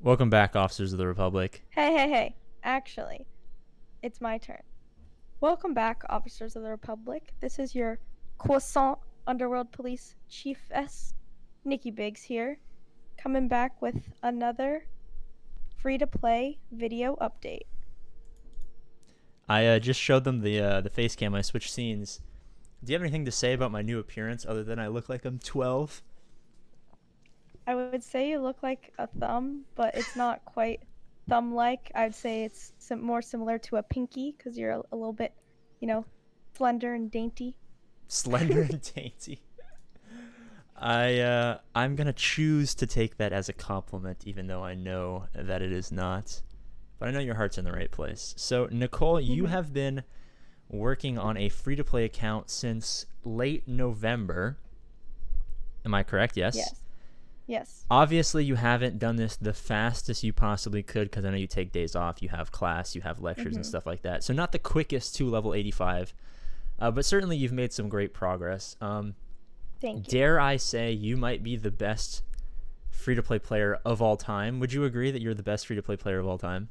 Welcome back, officers of the Republic. Hey. Actually, it's my turn. Welcome back, officers of the Republic. This is your croissant underworld police chief S, Nikki Biggs here, coming back with another free-to-play video update. I just showed them the face cam. I switched scenes. Do you have anything to say about my new appearance other than I look like I'm 12? I would say you look like a thumb, but it's not quite thumb-like. I'd say it's more similar to a pinky because you're a little bit, slender and dainty. Slender and dainty. I'm gonna choose to take that as a compliment, even though I know that it is not. But I know your heart's in the right place. So Nicole, you have been working on a free-to-play account since late November. Am I correct? Yes. Yes. Obviously, you haven't done this the fastest you possibly could because I know you take days off, you have class, you have lectures and stuff like that. So not the quickest to level 85, but certainly you've made some great progress. Thank you. Dare I say you might be the best free-to-play player of all time. Would you agree that you're the best free-to-play player of all time?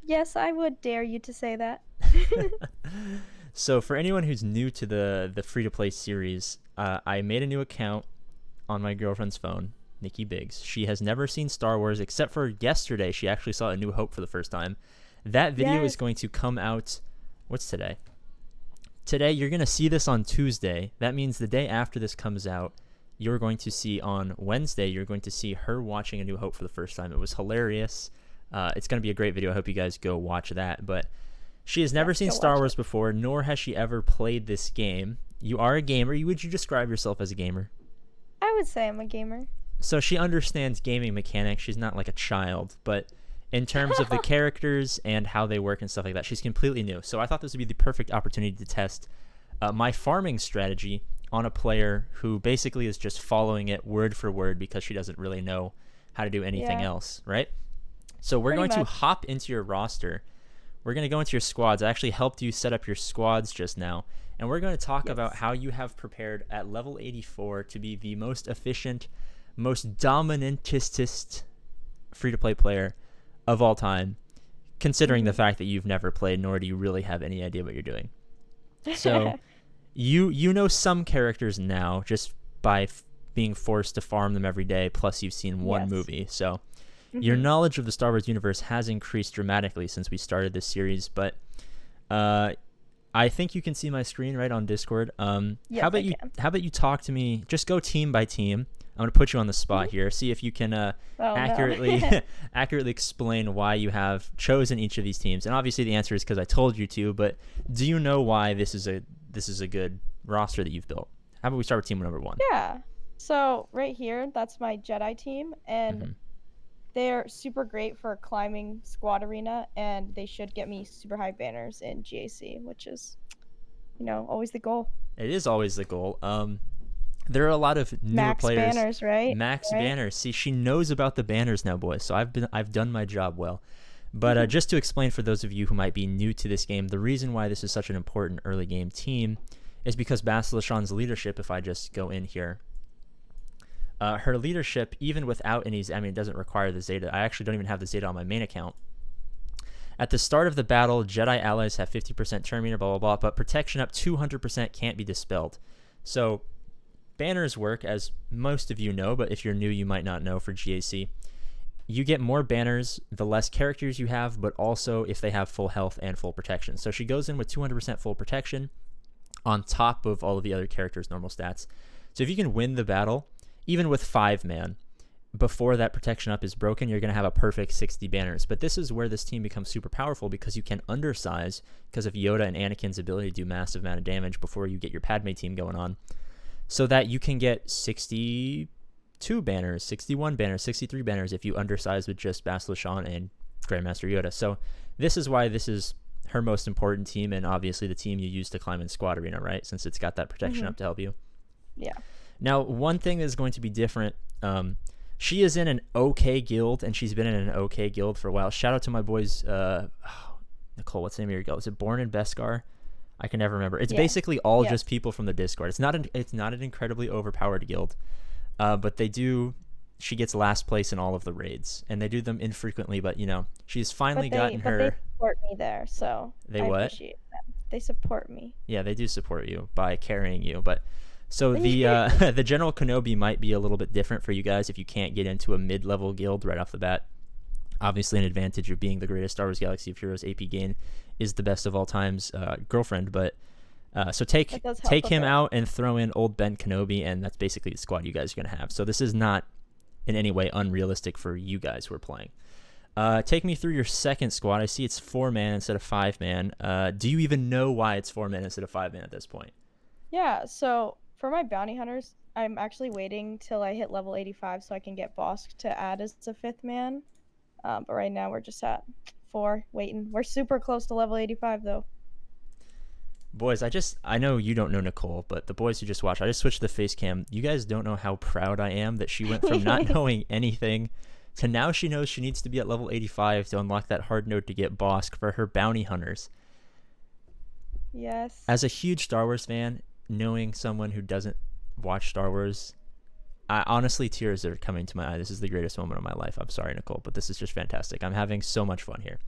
Yes, I would dare you to say that. So for anyone who's new to the free-to-play series, I made a new account on my girlfriend's phone, Nikki Biggs. She has never seen Star Wars except for yesterday. She actually saw A New Hope for the first time. That video is going to come out. What's today? Today, you're going to see this on Tuesday. That means the day after this comes out, you're going to see on Wednesday, you're going to see her watching A New Hope for the first time. It was hilarious. It's going to be a great video. I hope you guys go watch that. But she has never seen Star Wars before, nor has she ever played this game. You are a gamer. Would you describe yourself as a gamer? I would say I'm a gamer. So she understands gaming mechanics. She's not like a child, but in terms of the characters and how they work and stuff like that, she's completely new. So I thought this would be the perfect opportunity to test my farming strategy on a player who basically is just following it word for word because she doesn't really know how to do anything else, right? So we're going to hop into your roster. We're going to go into your squads. I actually helped you set up your squads just now. And we're going to talk about how you have prepared at level 84 to be the most efficient, most dominantist free-to-play player of all time, considering the fact that you've never played, nor do you really have any idea what you're doing. So you know some characters now just by being forced to farm them every day, plus you've seen one movie. So your knowledge of the Star Wars universe has increased dramatically since we started this series, but I think you can see my screen right on Discord. How about you talk to me? Just go team by team. I'm gonna put you on the spot here. See if you can accurately explain why you have chosen each of these teams. And obviously the answer is because I told you to. But do you know why this is a good roster that you've built? How about we start with team number 1? Yeah. So right here, that's my Jedi team, and they're super great for climbing squad arena, and they should get me super high banners in GAC, which is, always the goal. It is always the goal. There are a lot of newer players. Max banners, right? Max banners. See, she knows about the banners now, boys. So I've done my job well. But just to explain for those of you who might be new to this game, the reason why this is such an important early game team is because Basilishan's leadership, if I just go in here, her leadership, even without any, it doesn't require the Zeta. I actually don't even have the Zeta on my main account. At the start of the battle, Jedi allies have 50% turn meter, blah, blah, blah, but protection up 200% can't be dispelled. So banners work, as most of you know, but if you're new, you might not know for GAC. You get more banners the less characters you have, but also if they have full health and full protection. So she goes in with 200% full protection on top of all of the other characters' normal stats. So if you can win the battle, even with 5-man, before that protection up is broken, you're going to have a perfect 60 banners. But this is where this team becomes super powerful because you can undersize because of Yoda and Anakin's ability to do massive amount of damage before you get your Padme team going on, so that you can get 62 banners, 61 banners, 63 banners if you undersize with just Basilishan and Grandmaster Yoda. So this is why this is her most important team, and obviously the team you use to climb in squad arena, right? Since it's got that protection up to help you. Yeah. Now, one thing that is going to be different, she is in an okay guild, and she's been in an okay guild for a while. Shout out to my boys, Nicole, what's the name of your guild? Is it Born in Beskar? I can never remember. It's basically all just people from the Discord. It's not an incredibly overpowered guild, but they do she gets last place in all of the raids, and they do them infrequently, but she's finally But they gotten but they her. support me there, so They I what? appreciate them. They support me. Yeah, they do support you by carrying you, but so the the General Kenobi might be a little bit different for you guys if you can't get into a mid-level guild right off the bat. Obviously, an advantage of being the greatest Star Wars Galaxy of Heroes AP gain is the best of all times girlfriend, but so take him out and throw in old Ben Kenobi, and that's basically the squad you guys are going to have. So this is not in any way unrealistic for you guys who are playing. Take me through your second squad. I see it's 4-man instead of 5-man. Do you even know why it's 4-man instead of 5-man at this point? Yeah, so for my bounty hunters, I'm actually waiting till I hit level 85 so I can get Bosk to add as a 5th man. But right now we're just at 4, waiting. We're super close to level 85 though. Boys, I know you don't know Nicole, but the boys who just watched, I just switched the face cam. You guys don't know how proud I am that she went from not knowing anything to now she knows she needs to be at level 85 to unlock that hard node to get Bosk for her bounty hunters. Yes. As a huge Star Wars fan, knowing someone who doesn't watch Star Wars, honestly, tears are coming to my eye. This is the greatest moment of my life. I'm sorry, Nicole, but this is just fantastic. I'm having so much fun here.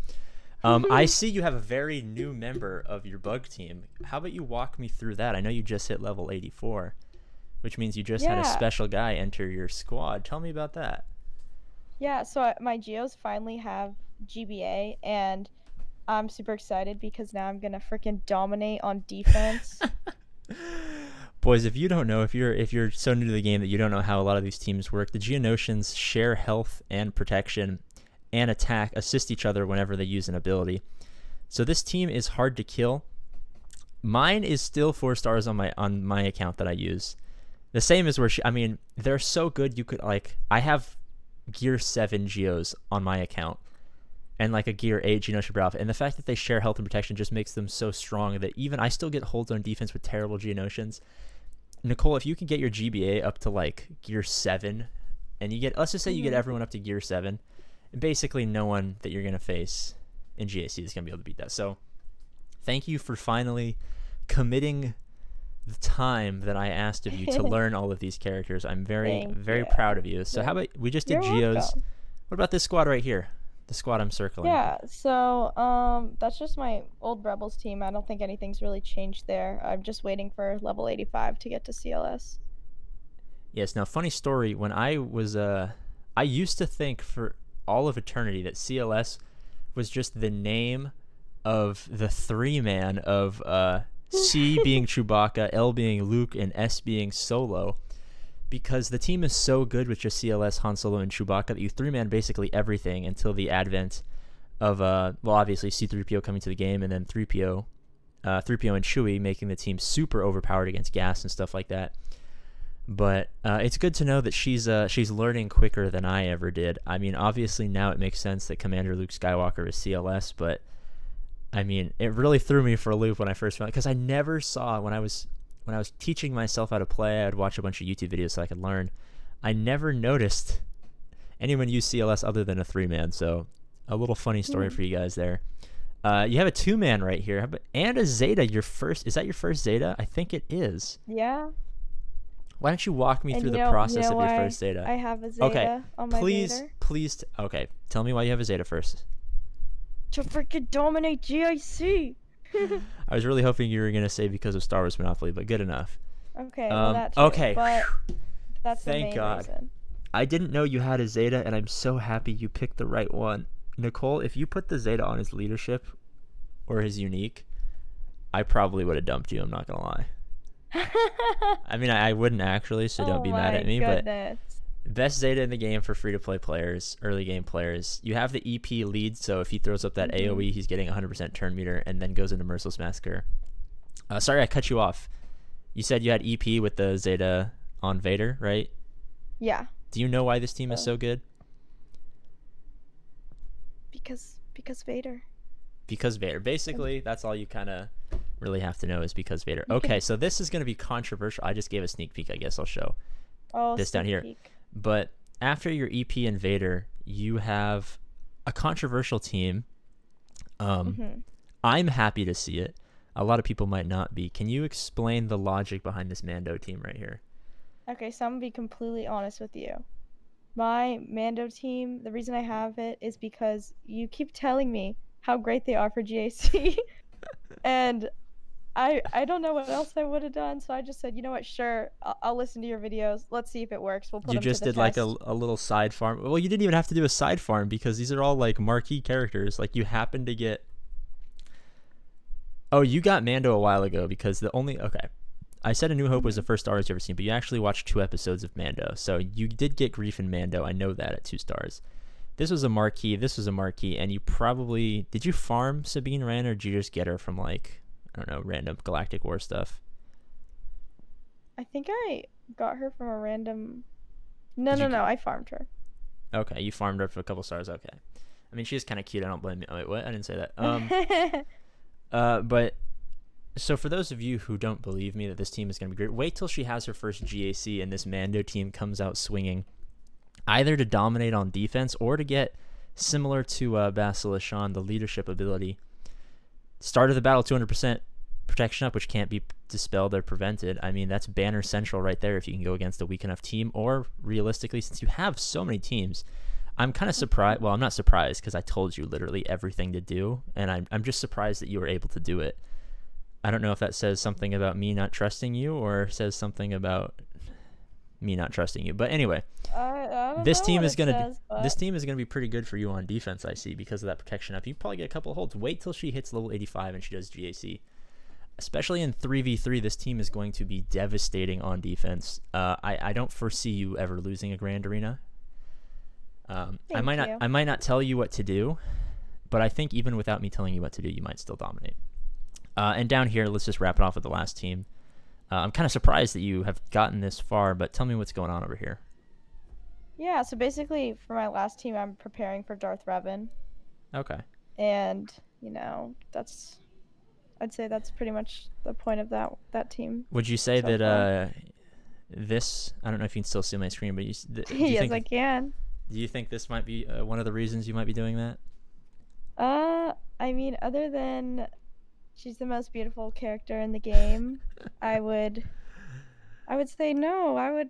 I see you have a very new member of your bug team. How about you walk me through that? I know you just hit level 84, which means you just had a special guy enter your squad. Tell me about that. Yeah, so my Geos finally have GBA, and I'm super excited because now I'm going to freaking dominate on defense. Boys, if you don't know, if you're so new to the game that you don't know how a lot of these teams work, the Geonosians share health and protection and attack, assist each other whenever they use an ability. So this team is hard to kill. Mine is still 4 stars on my account that I use. The same as they're so good you could I have gear 7 Geos on my account and like a gear 8 Geonosia Brava, and the fact that they share health and protection just makes them so strong that even I still get holds on defense with terrible Geonosians. Nicole, if you can get your GBA up to like gear 7 and you get, let's just say you get everyone up to gear 7, basically no one that you're going to face in GAC is going to be able to beat that. So thank you for finally committing the time that I asked of you to learn all of these characters. I'm very proud of you. So how about we just did Geos? Welcome. What about this squad right here? The squad I'm circling. Yeah, so that's just my old Rebels team. I don't think anything's really changed there. I'm just waiting for level 85 to get to CLS. Yes, now funny story, when I was I used to think for all of eternity that CLS was just the name of the 3-man of C being Chewbacca, L being Luke, and S being Solo, because the team is so good with just CLS, Han Solo, and Chewbacca that you 3-man basically everything until the advent of obviously C-3PO coming to the game, and then 3PO and Chewie making the team super overpowered against gas and stuff like that. But it's good to know that she's learning quicker than I ever did. I mean, obviously now it makes sense that Commander Luke Skywalker is CLS, but I mean, it really threw me for a loop when I first found it, because I never saw when I was teaching myself how to play. I'd watch a bunch of YouTube videos so I could learn. I never noticed anyone use CLS other than a 3-man. So a little funny story for you guys there. You have a 2-man right here, and a Zeta. Is that your first Zeta? I think it is. Yeah. Why don't you walk me through the process of your first Zeta? I have a Zeta on my Please. Okay, tell me why you have a Zeta first. To freaking dominate GIC. I was really hoping you were going to say because of Star Wars Monopoly, but good enough. Okay, well, that's okay. But that's the Thank main God. reason. I didn't know you had a Zeta, and I'm so happy you picked the right one. Nicole, if you put the Zeta on his leadership or his unique, I probably would have dumped you, I'm not going to lie. I mean, I wouldn't actually, so don't be mad at me, but best Zeta in the game for free-to-play players, early game players. You have the EP lead, so if he throws up that AoE, he's getting 100% turn meter and then goes into Merciless Massacre. Sorry, I cut you off. You said you had EP with the Zeta on Vader, right? Yeah. Do you know why this team is so good? Because Vader. Because Vader. Basically, that's all you kind of really have to know is because Vader. Okay, so this is going to be controversial. I just gave a sneak peek. I guess I'll show this down here. But after your EP and Vader, you have a controversial team. I'm happy to see it. A lot of people might not be. Can you explain the logic behind this Mando team right here? Okay, so I'm going to be completely honest with you. My Mando team, the reason I have it is because you keep telling me how great they are for GAC. And I don't know what else I would have done, so I just said, you know what, sure, I'll listen to your videos. Let's see if it works. We'll put You them to just the did like test. a little side farm. Well, you didn't even have to do a side farm because these are all like marquee characters. Like you happen to get. Oh, you got Mando a while ago because the only okay. I said A New Hope was the first Star Wars you ever seen, but you actually watched 2 episodes of Mando, so you did get grief in Mando. I know that at 2 stars. This was a marquee. This was a marquee, and you probably did you farm Sabine Wren or did you just get her from like I don't know random Galactic War stuff? I think I got her from a random. No, Did no, you? no. I farmed her. Okay, you farmed her for a couple stars. Okay, I mean she's kind of cute. I don't blame you. Oh, wait, what? I didn't say that. But so for those of you who don't believe me that this team is going to be great, wait till she has her first GAC and this Mando team comes out swinging, either to dominate on defense or to get similar to Basilisk Sean, the leadership ability. Start of the battle, 200% protection up, which can't be dispelled or prevented. I mean, that's banner central right there if you can go against a weak enough team, or realistically, since you have so many teams, I'm kind of surprised. Well, I'm not surprised because I told you literally everything to do, and I'm just surprised that you were able to do it. I don't know if that says something about me not trusting you or says something about me not trusting you. But anyway, I don't this know team what is it gonna says, but this team is gonna be pretty good for you on defense. I see because of that protection up. You probably get a couple of holds. Wait till she hits level 85 and she does GAC. Especially in 3v3, this team is going to be devastating on defense. I don't foresee you ever losing a Grand Arena. I might not tell you what to do, but I think even without me telling you what to do, you might still dominate. And down here, let's just wrap it off with the last team. I'm kind of surprised that you have gotten this far, but tell me what's going on over here. Yeah, so basically for my last team, I'm preparing for Darth Revan. Okay. And, I'd say that's pretty much the point of that team. Would you say so that this? I don't know if you can still see my screen, but do you yes, think I can. do you think this might be one of the reasons you might be doing that? I mean, other than she's the most beautiful character in the game, I would say no. I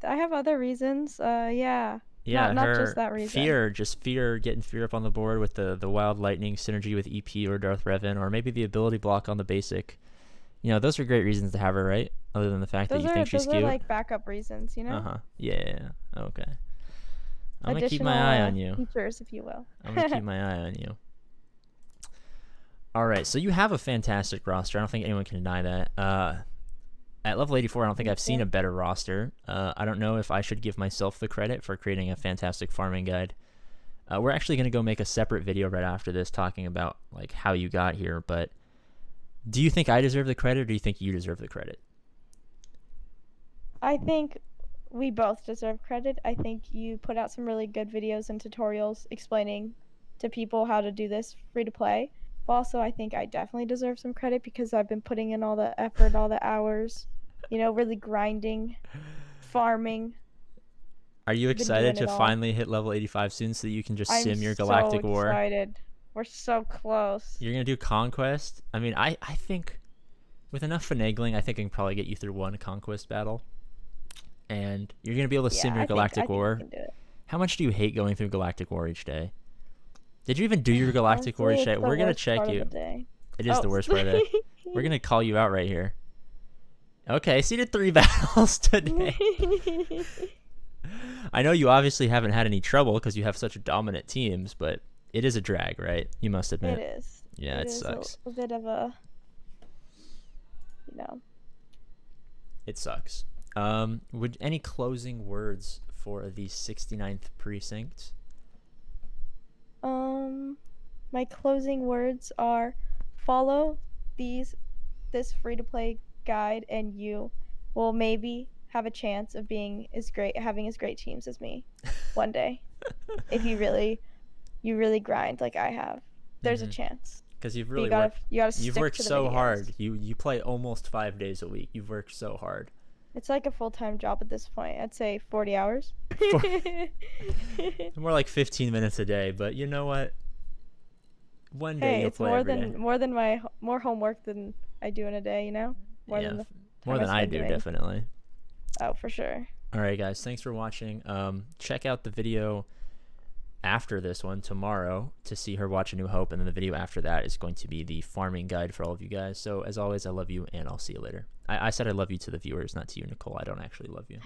have other reasons. Yeah. Yeah, Not just her that reason. fear, getting fear up on the board with the wild lightning synergy with EP or Darth Revan, or maybe the ability block on the basic. You know, those are great reasons to have her, right? Other than the fact that you think she's cute. Those are like backup reasons, you know? Uh huh. Yeah. Okay. I'm gonna keep Additional my eye on you. features, if you will. I'm gonna keep my eye on you. All right, so you have a fantastic roster. I don't think anyone can deny that. At level 84, I don't think I've seen a better roster. I don't know if I should give myself the credit for creating a fantastic farming guide. We're actually going to go make a separate video right after this talking about like how you got here, but do you think I deserve the credit or do you think you deserve the credit? I think we both deserve credit. I think you put out some really good videos and tutorials explaining to people how to do this free to play. But also, I think I definitely deserve some credit because I've been putting in all the effort, all the hours, really grinding, farming. Are you excited to finally hit level 85 soon so that you can just sim your Galactic War? I'm so excited. We're so close. You're going to do Conquest? I mean, I think with enough finagling, I think I can probably get you through one Conquest battle. And you're going to be able to sim your Galactic War. I can do it. How much do you hate going through Galactic War each day? Did you even do your Galactic War each day? We're going to check you. It is the worst part of the day. We're going to call you out right here. Okay, so you did 3 battles today. I know you obviously haven't had any trouble because you have such dominant teams, but it is a drag, right? You must admit. It is. Yeah, it sucks. A bit of a, It sucks. Would any closing words for the 69th precinct? My closing words are follow this free-to-play guide and you will maybe have a chance of having as great teams as me one day. If you really grind like I have. There's a chance. Because you've really you've worked so hard. You play almost 5 days a week. You've worked so hard. It's like a full-time job at this point. I'd say 40 hours. More like 15 minutes a day, but you know what? One day you'll play every day. More homework than I do in a day, More than I do, definitely. Oh, for sure. All right, guys. Thanks for watching. Check out the video after this one tomorrow to see her watch A New Hope, and then the video after that is going to be the farming guide for all of you guys. So as always, I love you, and I'll see you later. I said I love you to the viewers, not to you, Nicole. I don't actually love you.